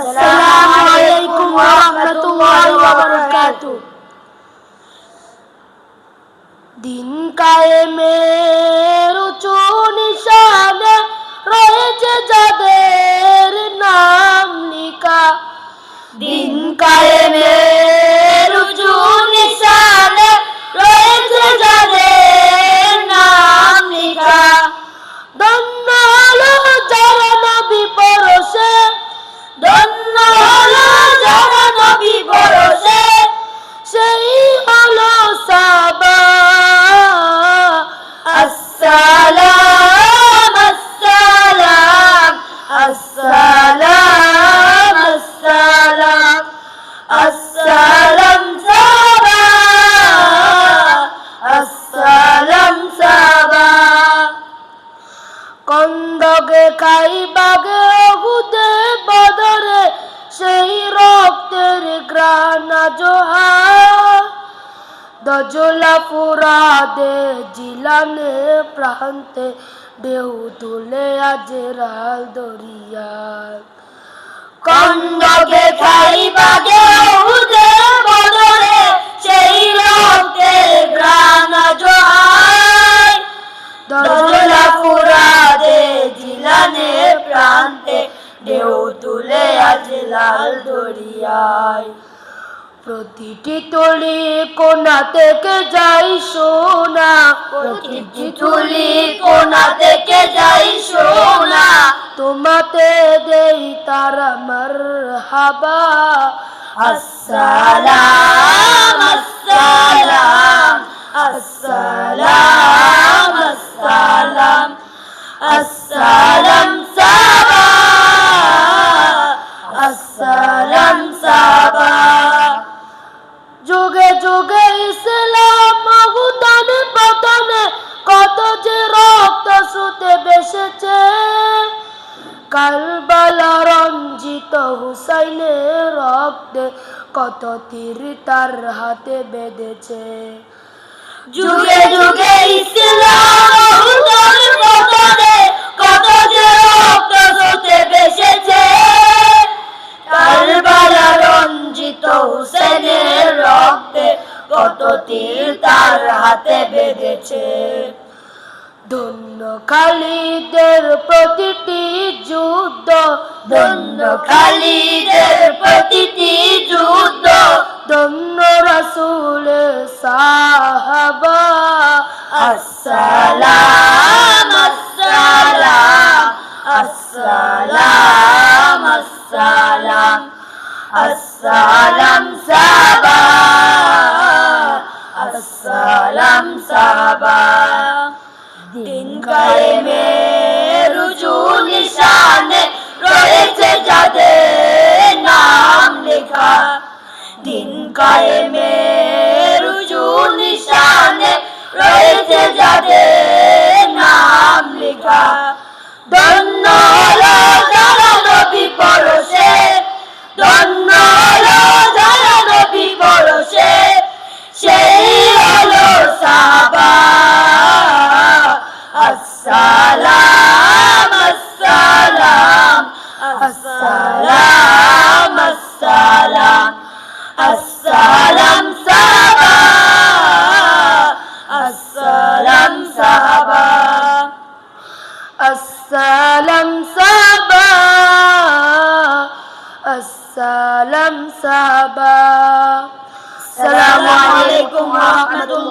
আসসালামু আলাইকুম ওয়া রাহমাতুল্লাহি ওয়া বারাকাতুহু। দিন কায়েমের উঁচু নিশানে রয়েছে যাদের নাম লিখা। দিন কায়েমের উঁচু নিশানে রয়েছে যাদের নাম লিখা। ধন্য হলো যারা নবী পরশে, ধন্য হলো যারা নবী পরশে, সেই হলো সাহাবা। আসসালাম আসসালাম আসসালাম আসসালাম আসসালাম সাহাবা, আসসালাম সাহাবা। কন্দকে খাইবাগে উহুদে বদরে, সেই রক্তের ঘ্রাণ জোহার। দজলা ফুরাদে জিলানে প্রান্তে ঢেউ তুলে আজরাল দরিয়ায়। কন্দকে খাইবাগে উহুদে বদরে, সেই রক্তের ঘ্রাণ জোহার। দজলা ফুরাদে জিলানে প্রান্তে ঢেউ তুলে আজ লাল দরিয়ায়। প্রতিটি তুলি কোণা থেকে যাই সোনা, প্রতিটি তুলি কোণা থেকে যাই সোনা। তোমাতে দেই তারা মারহাবা। আসসালাম আসসালাম আসসালাম আসসালাম আসসালাম সাহাবা, আসসালাম সাহাবা। যুগে যুগে ইসলাম উত্থানে পতনে কত যে রক্ত স্রোতে ভেসেছে। কারবালা রঞ্জিত হুসাইনের রক্তে কত তীর তার হাতে বেঁধেছে। যুগে যুগে ইসলাম উত্থানে পতনে কত যে রক্ত স্রোতে ভেসেছে। কারবালা রঞ্জিত হুসাইনের রক্তে কত তীর তার হাতে বেঁধেছে। ধন্য খালিদের প্রতিটি যুদ্ধ, ধন্য খালিদের প্রতিটি যুদ্ধ। ধন্য রাসূলের সাহাবা। আসসালাম আসসালাম আসসালাম আসসালাম আসসালাম সাহাবা, আসসালাম সাহাবা। দিন কায়েমের উঁচু নিশানে রয়েছে যাদের নাম লেখা। দিন কায়েমের উঁচু নিশানে রয়েছে যাদের নাম লেখা। ধন্য হলো যারা নবী পরশে, ধন্য হলো যারা নবী পরশে, সেই হলো সাহাবা। আসসালাম আসসালাম আসসালাম আসসালাম আসসালাম সাহাবা, আসসালাম সাহাবা। আসসালাম সাহাবা, আসসালাম সাহাবা। আসসালামু আলাইকুম ওয়া রাহমাতুল্লাহ।